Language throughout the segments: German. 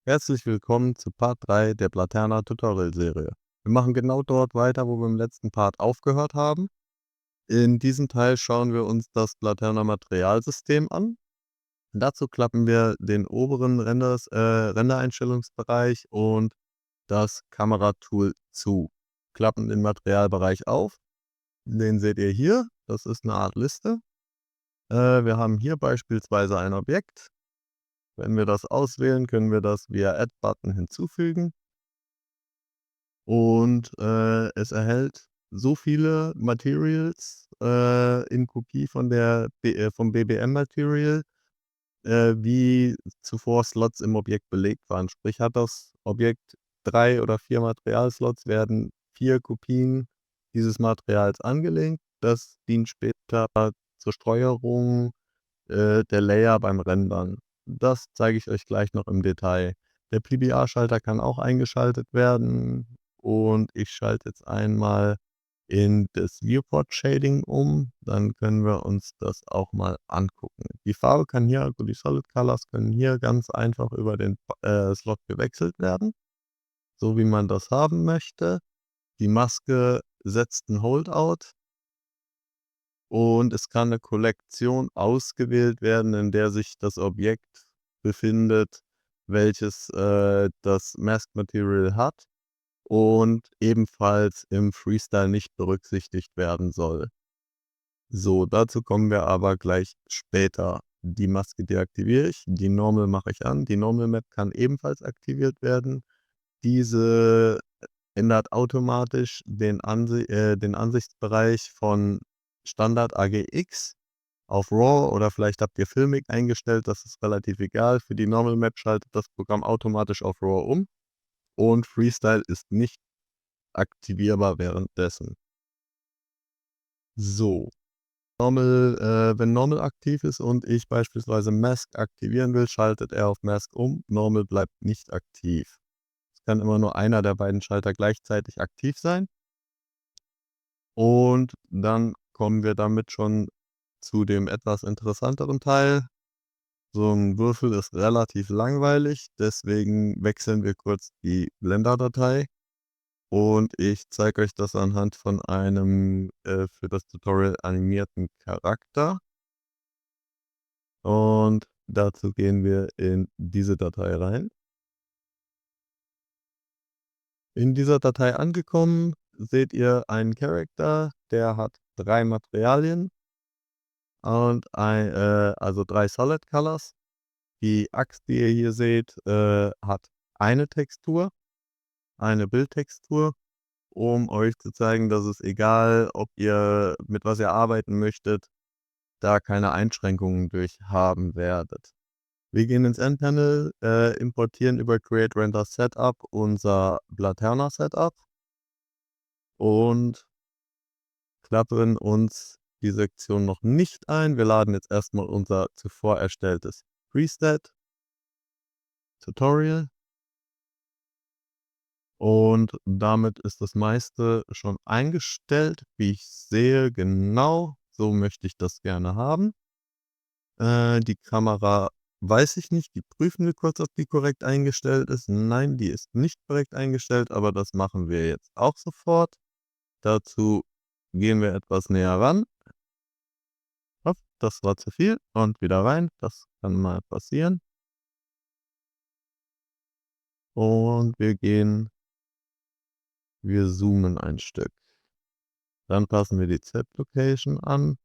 Herzlich willkommen zu Part 3 der Blaterna Tutorial Serie. Wir machen genau dort weiter, wo wir im letzten Part aufgehört haben. In diesem Teil schauen wir uns das Blaterna Materialsystem an. Dazu klappen wir den oberen Rendereinstellungsbereich und das Kameratool zu. Klappen den Materialbereich auf. Den seht ihr hier. Das ist eine Art Liste. Wir haben hier beispielsweise ein Objekt. Wenn wir das auswählen, können wir das via Add-Button hinzufügen. Und, es erhält so viele Materials, in Kopie von vom BBM-Material, wie zuvor Slots im Objekt belegt waren. Sprich, hat das Objekt 3 oder 4 Materialslots, werden 4 Kopien dieses Materials angelegt. Das dient später zur Steuerung, der Layer beim Rendern. Das zeige ich euch gleich noch im Detail. Der PBR-Schalter kann auch eingeschaltet werden und ich schalte jetzt einmal in das Viewport Shading um, dann können wir uns das auch mal angucken. Die Farbe kann hier, also die Solid Colors können hier ganz einfach über den Slot gewechselt werden, so wie man das haben möchte. Die Maske setzt 'n Holdout und es kann 'ne Kollektion ausgewählt werden, in der sich das Objekt befindet, welches, das Mask Material hat und ebenfalls im Freestyle nicht berücksichtigt werden soll. So, dazu kommen wir aber gleich später. Die Maske deaktiviere ich, die Normal mache ich an. Die Normal Map kann ebenfalls aktiviert werden. Diese ändert automatisch den Ansichtsbereich von Standard AGX auf RAW oder vielleicht habt ihr Filmic eingestellt, das ist relativ egal. Für die Normal Map schaltet das Programm automatisch auf RAW um und Freestyle ist nicht aktivierbar währenddessen. So, wenn Normal aktiv ist und ich beispielsweise Mask aktivieren will, schaltet er auf Mask um. Normal bleibt nicht aktiv. Es kann immer nur einer der beiden Schalter gleichzeitig aktiv sein. Und dann kommen wir damit schon zu dem etwas interessanteren Teil. So 'n Würfel ist relativ langweilig, deswegen wechseln wir kurz die Blender-Datei und ich zeige euch das anhand von einem, für das Tutorial animierten Charakter. Und dazu gehen wir in diese Datei rein. In dieser Datei angekommen, seht ihr einen Character, der hat 3 Materialien und also 3 Solid Colors. Die Axt, die ihr hier seht, hat eine Textur, eine Bildtextur, um euch zu zeigen, dass es egal, ob ihr mit was ihr arbeiten möchtet, da keine Einschränkungen durch haben werdet. Wir gehen ins Endpanel, importieren über Create Render Setup unser Blaterna Setup und klappen uns die Sektion noch nicht ein. Wir laden jetzt erstmal unser zuvor erstelltes Preset Tutorial und damit ist das meiste schon eingestellt. Wie ich sehe, genau so möchte ich das gerne haben. Die Kamera weiß ich nicht, die prüfen wir kurz, ob die korrekt eingestellt ist. Nein, die ist nicht korrekt eingestellt, aber das machen wir jetzt auch sofort. Dazu gehen wir etwas näher ran. Hopp, das war zu viel und wieder rein. Das kann mal passieren. Und wir zoomen ein Stück. Dann passen wir die Z-Location an.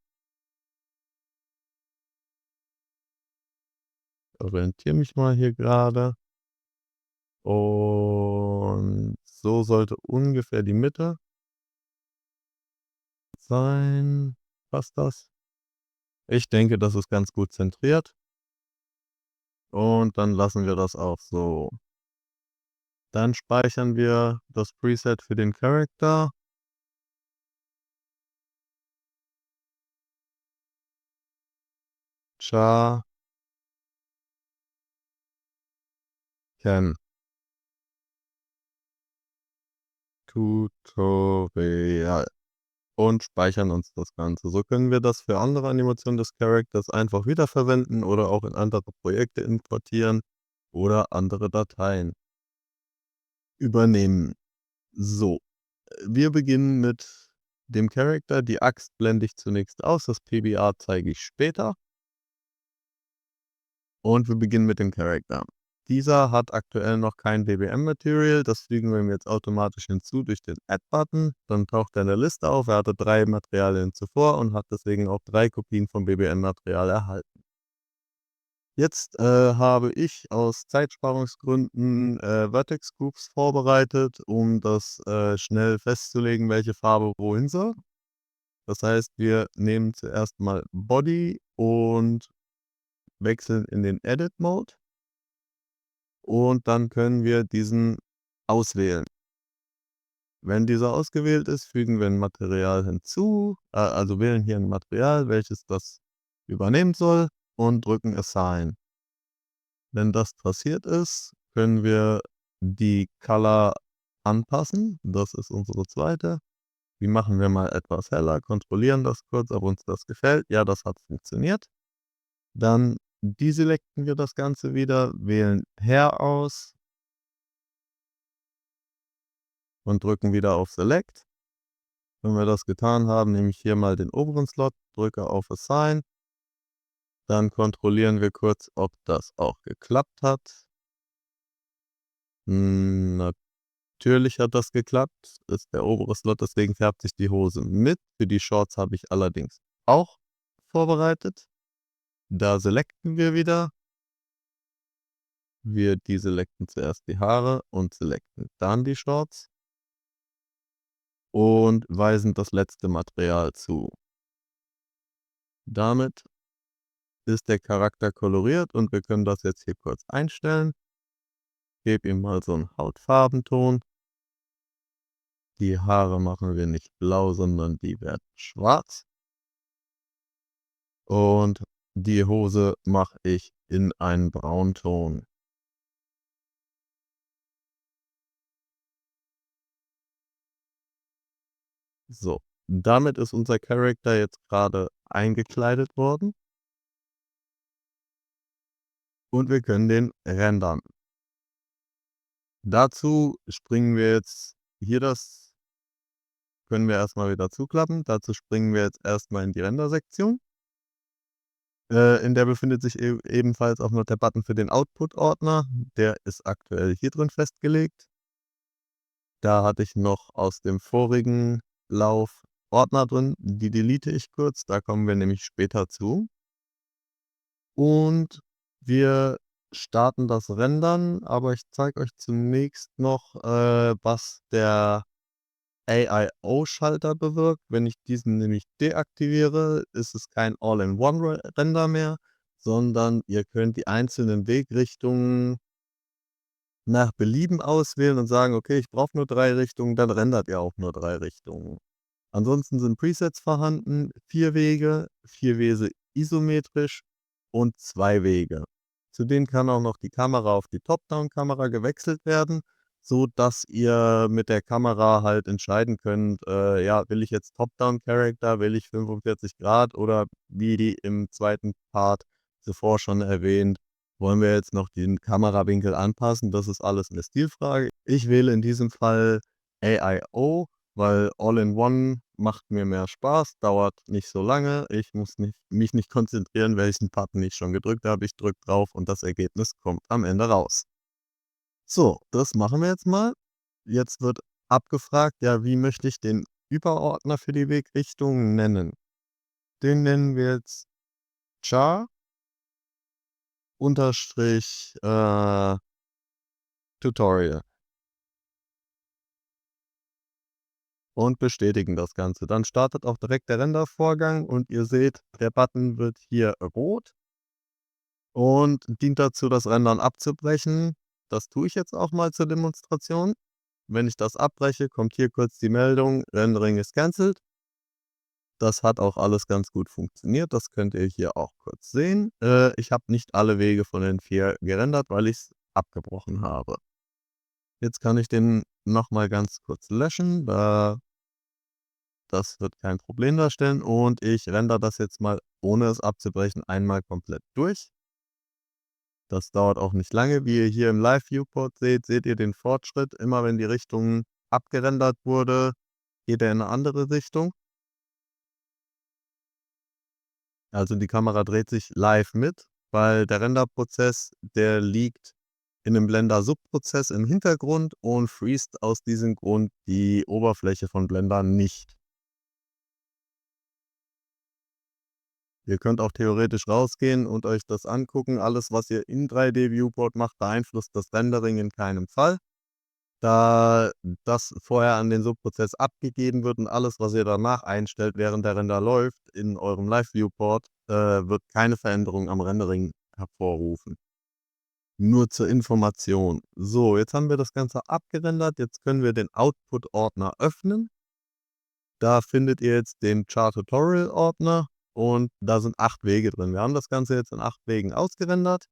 Orientiere mich mal hier gerade. Und so sollte ungefähr die Mitte sein. Passt das? Ich denke, das ist ganz gut zentriert. Und dann lassen wir das auch so. Dann speichern wir das Preset für den Character. Can Tutorial und speichern uns das Ganze. So können wir das für andere Animationen des Charakters einfach wiederverwenden oder auch in andere Projekte importieren oder andere Dateien übernehmen. So, wir beginnen mit dem Character. Die Axt blende ich zunächst aus, das PBR zeige ich später. Und wir beginnen mit dem Character. Dieser hat aktuell noch kein BBM-Material, das fügen wir ihm jetzt automatisch hinzu durch den Add-Button. Dann taucht er in der Liste auf, er hatte 3 Materialien zuvor und hat deswegen auch 3 Kopien vom BBM-Material erhalten. Jetzt habe ich aus Zeitsparungsgründen Vertex Groups vorbereitet, um das schnell festzulegen, welche Farbe wohin soll. Das heißt, wir nehmen zuerst mal Body und wechseln in den Edit Mode und dann können wir diesen auswählen. Wenn dieser ausgewählt ist, fügen wir ein Material hinzu, also wählen hier ein Material, welches das übernehmen soll und drücken Assign. Wenn das passiert ist, können wir die Color anpassen. Das ist unsere zweite. Die machen wir mal etwas heller, kontrollieren das kurz, ob uns das gefällt. Ja, das hat funktioniert. Dann deselecten wir das Ganze wieder, wählen Hair aus und drücken wieder auf Select. Wenn wir das getan haben, nehme ich hier mal den oberen Slot, drücke auf Assign. Dann kontrollieren wir kurz, ob das auch geklappt hat. Natürlich hat das geklappt. Ist der obere Slot, deswegen färbt sich die Hose mit. Für die Shorts habe ich allerdings auch vorbereitet. Da selecten wir wieder. Wir deselecten zuerst die Haare und selecten dann die Shorts und weisen das letzte Material zu. Damit ist der Charakter koloriert und wir können das jetzt hier kurz einstellen. Gebe ihm mal so einen Hautfarbenton. Die Haare machen wir nicht blau, sondern die werden schwarz. Und die Hose mache ich in einen Braunton. So, damit ist unser Charakter jetzt gerade eingekleidet worden. Und wir können den rendern. Dazu springen wir jetzt hier das können wir erst mal wieder zuklappen. Dazu springen wir jetzt erst mal in die Render-Sektion. In der befindet sich ebenfalls auch noch der Button für den Output-Ordner. Der ist aktuell hier drin festgelegt. Da hatte ich noch aus dem vorigen Lauf Ordner drin, die delete ich kurz, da kommen wir nämlich später zu. Und wir starten das Rendern, aber ich zeige euch zunächst noch, was der AIO-Schalter bewirkt. Wenn ich diesen nämlich deaktiviere, ist es kein All-in-One-Render mehr, sondern ihr könnt die einzelnen Wegrichtungen nach Belieben auswählen und sagen: „Okay, ich brauche nur 3 Richtungen“, dann rendert ihr auch nur 3 Richtungen. Ansonsten sind Presets vorhanden, 4 Wege, 4 Wege isometrisch und 2 Wege. Zu denen kann auch noch die Kamera auf die Top-Down-Kamera gewechselt werden, sodass ihr mit der Kamera halt entscheiden könnt, ja, will ich jetzt Top-Down-Character, will ich 45 Grad oder wie im zweiten Part zuvor schon erwähnt, wollen wir jetzt noch den Kamerawinkel anpassen. Das ist alles 'ne Stilfrage. Ich wähle in diesem Fall AIO, weil All-in-One macht mir mehr Spaß, dauert nicht so lange. Ich muss mich nicht konzentrieren, welchen Button ich schon gedrückt habe. Ich drücke drauf und das Ergebnis kommt am Ende raus. So, das machen wir jetzt mal. Jetzt wird abgefragt, ja, wie möchte ich den Überordner für die Wegrichtung nennen? Den nennen wir jetzt char unterstrich Tutorial und bestätigen das Ganze. Dann startet auch direkt der Rendervorgang und ihr seht, der Button wird hier rot und dient dazu, das Rendern abzubrechen. Das tue ich jetzt auch mal zur Demonstration. Wenn ich das abbreche, kommt hier kurz die Meldung: „Rendering is cancelled.“ Das hat auch alles ganz gut funktioniert. Das könnt ihr hier auch kurz sehen. Ich habe nicht alle Wege von den 4 gerendert, weil ich's abgebrochen habe. Jetzt kann ich den noch mal ganz kurz löschen. Das wird kein Problem darstellen und ich rendere das jetzt mal, ohne es abzubrechen, einmal komplett durch. Das dauert auch nicht lange. Wie ihr hier im Live-Viewport seht, seht ihr den Fortschritt. Immer wenn die Richtung abgerendert wurde, geht er in 'ne andere Richtung. Also, die Kamera dreht sich live mit, weil der Renderprozess, der liegt in 'nem Blender-Subprozess im Hintergrund und freest aus diesem Grund die Oberfläche von Blender nicht. Ihr könnt auch theoretisch rausgehen und euch das angucken. Alles, was ihr in 3D-Viewport macht, beeinflusst das Rendering in keinem Fall, da das vorher an den Subprozess abgegeben wird und alles, was ihr danach einstellt, während der Render läuft, in eurem Live-Viewport, wird keine Veränderung am Rendering hervorrufen. Nur zur Information. So, jetzt haben wir das Ganze abgerendert. Jetzt können wir den Output-Ordner öffnen. Da findet ihr jetzt den Char-Tutorial-Ordner und da sind 8 Wege drin. Wir haben das Ganze jetzt in 8 Wegen ausgerendert.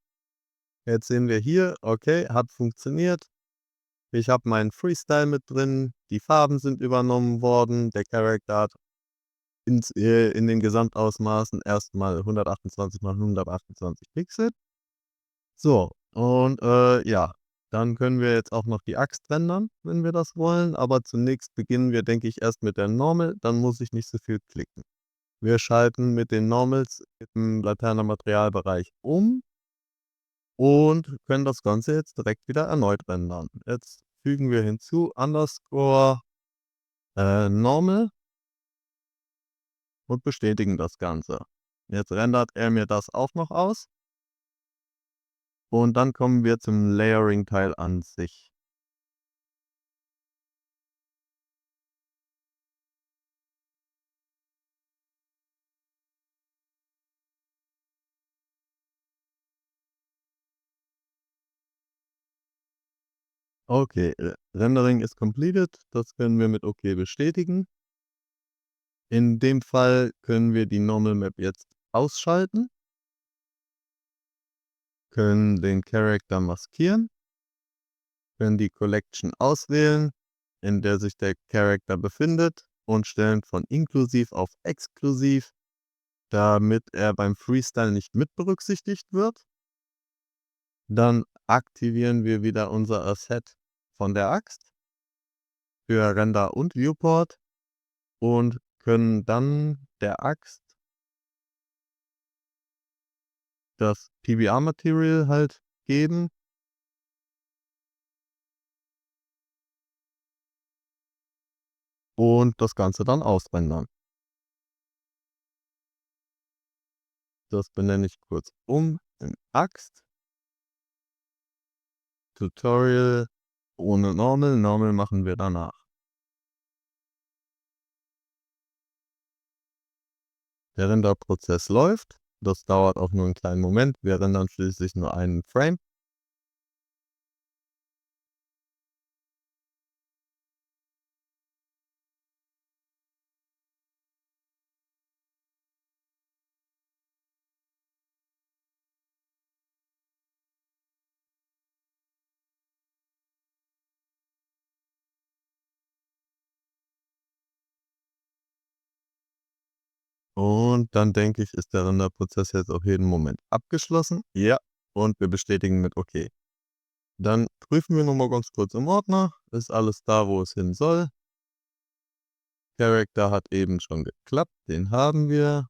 Jetzt sehen wir hier, okay, hat funktioniert. Ich habe meinen Freestyle mit drin, die Farben sind übernommen worden, der Character hat in den Gesamtausmaßen erst mal 128 mal 128 Pixel. So, und, ja, dann können wir jetzt auch noch die Axt rendern, wenn wir das wollen, aber zunächst beginnen wir, denke ich, erst mit der Normal, dann muss ich nicht so viel klicken. Wir schalten mit den Normals im Laterna Materialbereich um und können das Ganze jetzt direkt wieder erneut rendern. Jetzt fügen wir hinzu Underscore, Normal und bestätigen das Ganze. Jetzt rendert er mir das auch noch aus und dann kommen wir zum Layering-Teil an sich. Okay, Rendering ist completed. Das können wir mit OK bestätigen. In dem Fall können wir die Normal Map jetzt ausschalten, können den Character maskieren, können die Collection auswählen, in der sich der Character befindet und stellen von inklusiv auf exklusiv, damit er beim Freestyle nicht mit berücksichtigt wird. Dann aktivieren wir wieder unser Asset von der Axt für Render und Viewport und können dann der Axt das PBR-Material halt geben und das Ganze dann ausrendern. Das benenne ich kurz um in Axt, Tutorial ohne Normal, Normal machen wir danach. Der Renderprozess läuft, das dauert auch nur 'n kleinen Moment. Wir rendern schließlich nur einen Frame. Und dann denke ich, ist der Renderprozess jetzt auch jeden Moment abgeschlossen. Ja, und wir bestätigen mit OK. Dann prüfen wir noch mal ganz kurz im Ordner. Ist alles da, wo es hin soll. Character hat eben schon geklappt, den haben wir.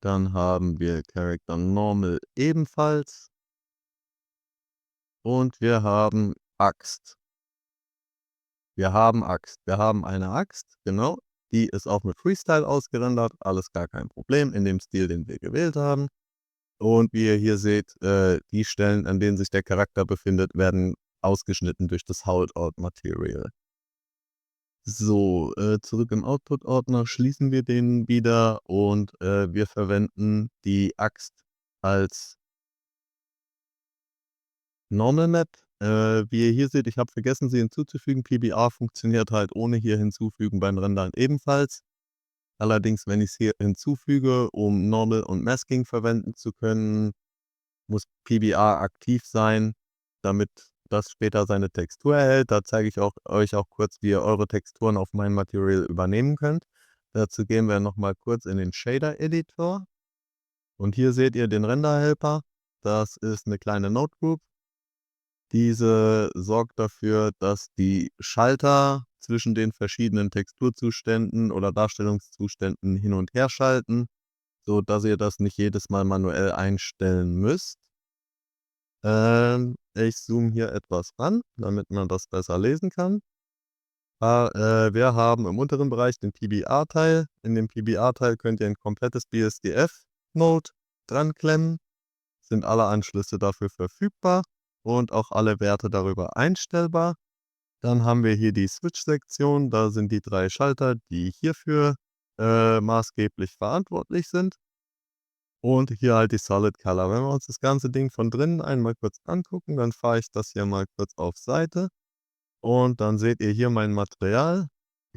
Dann haben wir Character Normal ebenfalls. Und wir haben Axt. Wir haben Axt. Wir haben eine Axt, genau. Die ist auch mit Freestyle ausgerendert, alles gar kein Problem in dem Stil, den wir gewählt haben. Und wie ihr hier seht, die Stellen, an denen sich der Charakter befindet, werden ausgeschnitten durch das Holdout Material. So, zurück im Output-Ordner schließen wir den wieder und, wir verwenden die Axt als Normal Map. Wie ihr hier seht, ich habe vergessen, sie hinzuzufügen. PBR funktioniert halt ohne hier hinzufügen beim Rendern ebenfalls. Allerdings, wenn ich's hier hinzufüge, um Normal und Masking verwenden zu können, muss PBR aktiv sein, damit das später seine Textur erhält. Da zeige ich euch auch kurz, wie ihr eure Texturen auf mein Material übernehmen könnt. Dazu gehen wir noch mal kurz in den Shader Editor und hier seht ihr den Render Helper. Das ist 'ne kleine Node-Group. Diese sorgt dafür, dass die Schalter zwischen den verschiedenen Texturzuständen oder Darstellungszuständen hin und her schalten, sodass ihr das nicht jedes Mal manuell einstellen müsst. Ich zoome hier etwas ran, damit man das besser lesen kann. Wir haben im unteren Bereich den PBR-Teil. In dem PBR-Teil könnt ihr 'n komplettes BSDF-Node dranklemmen. Sind alle Anschlüsse dafür verfügbar und auch alle Werte darüber einstellbar. Dann haben wir hier die Switch-Sektion. Da sind die 3 Schalter, die hierfür, maßgeblich verantwortlich sind. Und hier halt die Solid Color. Wenn wir uns das ganze Ding von drinnen einmal kurz angucken, dann fahre ich das hier mal kurz auf Seite und dann seht ihr hier mein Material.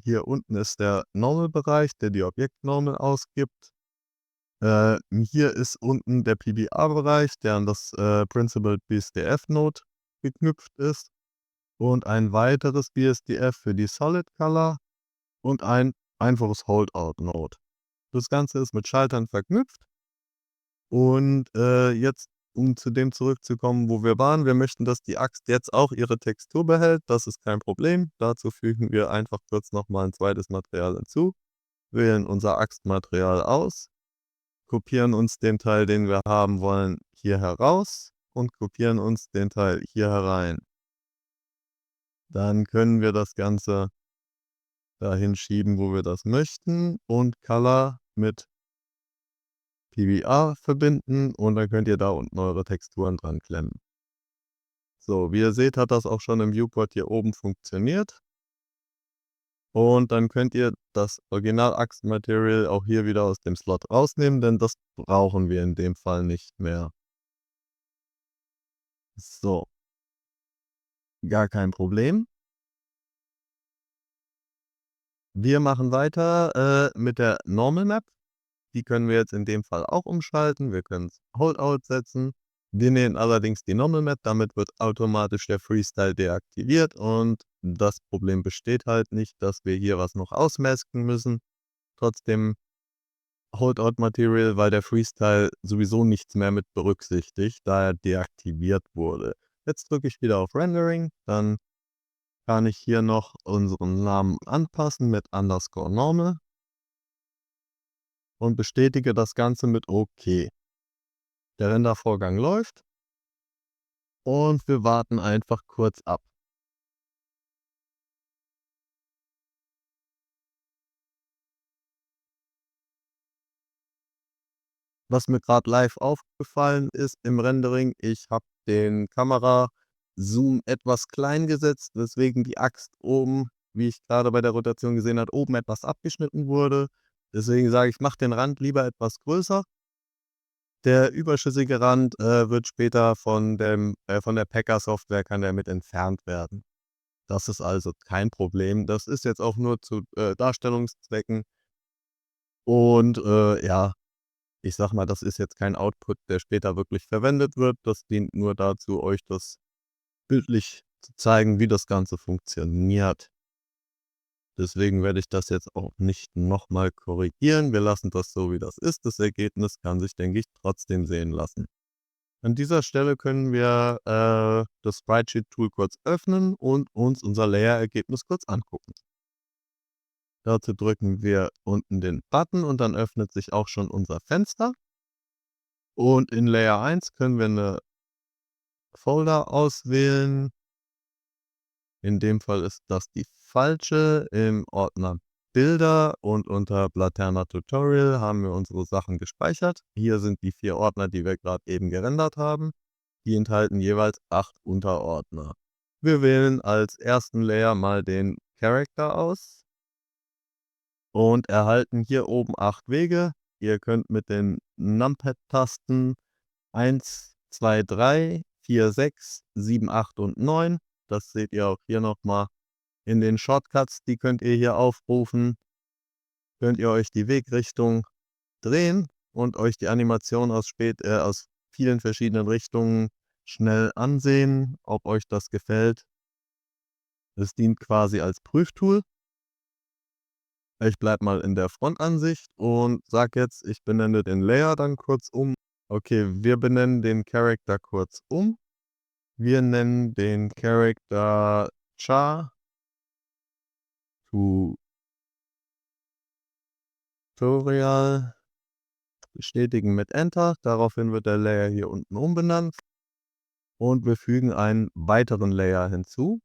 Hier unten ist der Normal-Bereich, der die Objekt-Normal ausgibt. Hier ist unten der PBR-Bereich, der an das, Principled BSDF-Node geknüpft ist und ein weiteres BSDF für die Solid Color und ein einfaches Holdout-Node. Das Ganze ist mit Schaltern verknüpft und, jetzt, um zu dem zurückzukommen, wo wir waren. Wir möchten, dass die Axt jetzt auch ihre Textur behält. Das ist kein Problem. Dazu fügen wir einfach kurz noch mal 'n zweites Material hinzu, wählen unser Axtmaterial aus, kopieren uns den Teil, den wir haben wollen, hier heraus und kopieren uns den Teil hier herein. Dann können wir das Ganze dahin schieben, wo wir das möchten und Color mit PBR verbinden und dann könnt ihr da unten eure Texturen dran klemmen. So, wie ihr seht, hat das auch schon im Viewport hier oben funktioniert. Und dann könnt ihr das Original-Axt-Material auch hier wieder aus dem Slot rausnehmen, denn das brauchen wir in dem Fall nicht mehr. So. Gar kein Problem. Wir machen weiter, mit der Normal Map. Die können wir jetzt in dem Fall auch umschalten. Wir können's Holdout setzen. Wir nehmen allerdings die Normal Map, damit wird automatisch der Freestyle deaktiviert und das Problem besteht halt nicht, dass wir hier was noch ausmasken müssen. Trotzdem Holdout Material, weil der Freestyle sowieso nichts mehr mit berücksichtigt, da er deaktiviert wurde. Jetzt drücke ich wieder auf Rendering, dann kann ich hier noch unseren Namen anpassen mit _normal und bestätige das Ganze mit OK. Der Rendervorgang läuft und wir warten einfach kurz ab. Was mir gerade live aufgefallen ist im Rendering, ich habe den Kamerazoom etwas klein gesetzt, weswegen die Axt oben, wie ich gerade bei der Rotation gesehen habe, oben etwas abgeschnitten wurde. Deswegen sage ich, mache den Rand lieber etwas größer. Der überschüssige Rand, wird später von der Packer-Software kann der mit entfernt werden. Das ist also kein Problem. Das ist jetzt auch nur zu, Darstellungszwecken und, ja, ich sage mal, das ist jetzt kein Output, der später wirklich verwendet wird. Das dient nur dazu, euch das bildlich zu zeigen, wie das Ganze funktioniert. Deswegen werde ich das jetzt auch nicht noch mal korrigieren. Wir lassen das so, wie das ist. Das Ergebnis kann sich, denke ich, trotzdem sehen lassen. An dieser Stelle können wir, das Sprite-Sheet-Tool kurz öffnen und uns unser Layer-Ergebnis kurz angucken. Dazu drücken wir unten den Button und dann öffnet sich auch schon unser Fenster. Und in Layer 1 können wir 'ne Folder auswählen. In dem Fall ist das die falsche, im Ordner Bilder und unter Blaterna Tutorial haben wir unsere Sachen gespeichert. Hier sind die 4 Ordner, die wir gerade eben gerendert haben. Die enthalten jeweils 8 Unterordner. Wir wählen als ersten Layer mal den Character aus und erhalten hier oben 8 Wege. Ihr könnt mit den Numpad-Tasten 1, 2, 3, 4, 6, 7, 8 und 9. Das seht ihr auch hier noch mal in den Shortcuts, die könnt ihr hier aufrufen. Könnt ihr euch die Wegrichtung drehen und euch die Animation aus vielen verschiedenen Richtungen schnell ansehen, ob euch das gefällt. Es dient quasi als Prüftool. Ich bleibe mal in der Frontansicht und sage jetzt, ich benenne den Layer dann kurz um Okay, wir benennen den Character kurz um. Wir nennen den Character Tutorial. Bestätigen mit Enter. Daraufhin wird der Layer hier unten umbenannt. Und wir fügen einen weiteren Layer hinzu.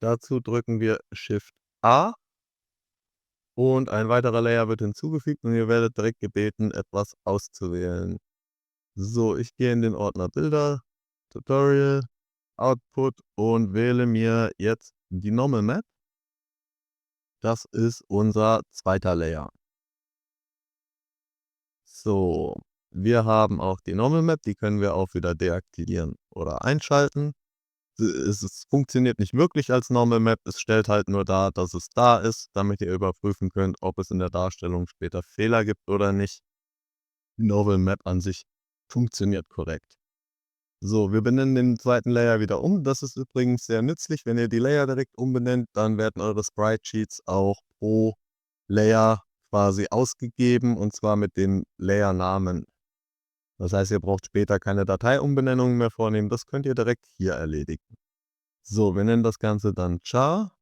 Dazu drücken wir Shift A. Und ein weiterer Layer wird hinzugefügt und ihr werdet direkt gebeten, etwas auszuwählen. So, ich gehe in den Ordner Bilder, Tutorial, Output und wähle mir jetzt die Normal Map. Das ist unser zweiter Layer. So, wir haben auch die Normal Map, die können wir auch wieder deaktivieren oder einschalten. Es funktioniert nicht wirklich als Normal Map, es stellt halt nur dar, dass es da ist, damit ihr überprüfen könnt, ob es in der Darstellung später Fehler gibt oder nicht. Die Normal Map an sich funktioniert korrekt. So, wir benennen den zweiten Layer wieder um. Das ist übrigens sehr nützlich. Wenn ihr die Layer direkt umbenennt, dann werden eure Sprite Sheets auch pro Layer quasi ausgegeben und zwar mit dem Layer-Namen. Das heißt, ihr braucht später keine Dateiumbenennungen mehr vornehmen. Das könnt ihr direkt hier erledigen. So, wir nennen das Ganze dann char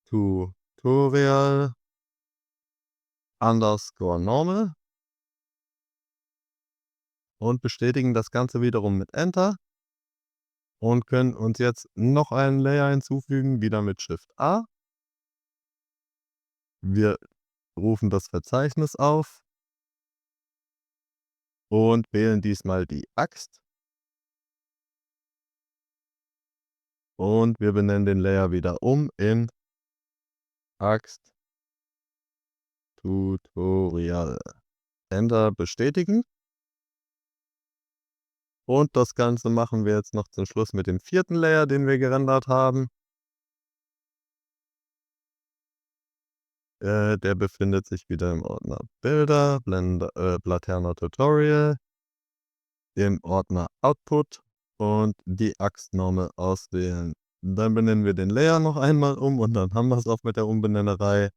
Tutorial underscore normal und bestätigen das Ganze wiederum mit Enter und können uns jetzt noch einen Layer hinzufügen, wieder mit Shift A. Wir rufen das Verzeichnis auf und wählen diesmal die Axt. Und wir benennen den Layer wieder um in Axt Tutorial. Enter bestätigen. Und das Ganze machen wir jetzt noch zum Schluss mit dem vierten Layer, den wir gerendert haben. Der befindet sich wieder im Ordner Bilder, Blaterner Tutorial, im Ordner Output und die Axtnormel auswählen. Dann benennen wir den Layer noch einmal um und dann haben wir es auch mit der Umbenennerei.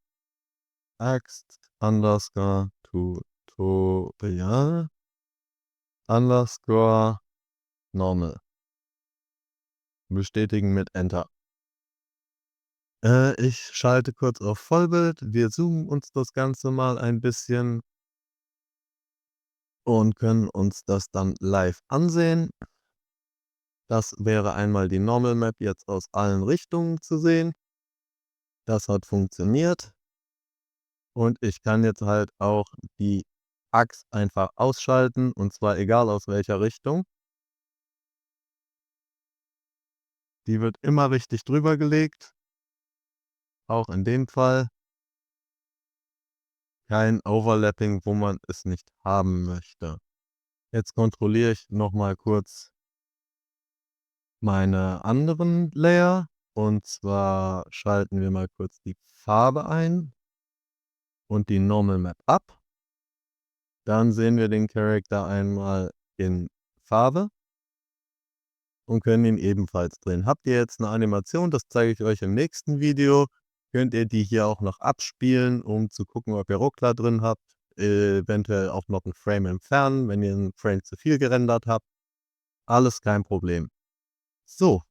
Axt underscore Tutorial underscore normal. Bestätigen mit Enter. Ich schalte kurz auf Vollbild. Wir zoomen uns das Ganze mal ein bisschen und können uns das dann live ansehen. Das wäre einmal die Normal Map jetzt aus allen Richtungen zu sehen. Das hat funktioniert. Und ich kann jetzt halt auch die Axt einfach ausschalten und zwar egal aus welcher Richtung. Die wird immer richtig drüber gelegt. Auch in dem Fall. Kein Overlapping, wo man es nicht haben möchte. Jetzt kontrolliere ich noch mal kurz meine anderen Layer. Und zwar schalten wir mal kurz die Farbe ein und die Normal Map ab. Dann sehen wir den Charakter einmal in Farbe und können ihn ebenfalls drehen. Habt ihr jetzt eine Animation, das zeige ich euch im nächsten Video, könnt ihr die hier auch noch abspielen, um zu gucken, ob ihr Ruckler drin habt. Eventuell auch noch 'n Frame entfernen, wenn ihr 'n Frame zu viel gerendert habt. Alles kein Problem. So,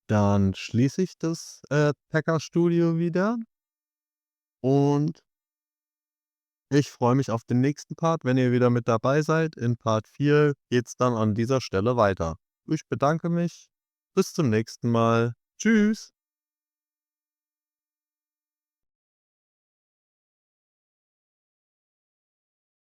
dann schließe ich das, Packer Studio wieder und ich freue mich auf den nächsten Part, wenn ihr wieder mit dabei seid. In Part 4 geht's dann an dieser Stelle weiter. Ich bedanke mich. Bis zum nächsten Mal. Tschüss.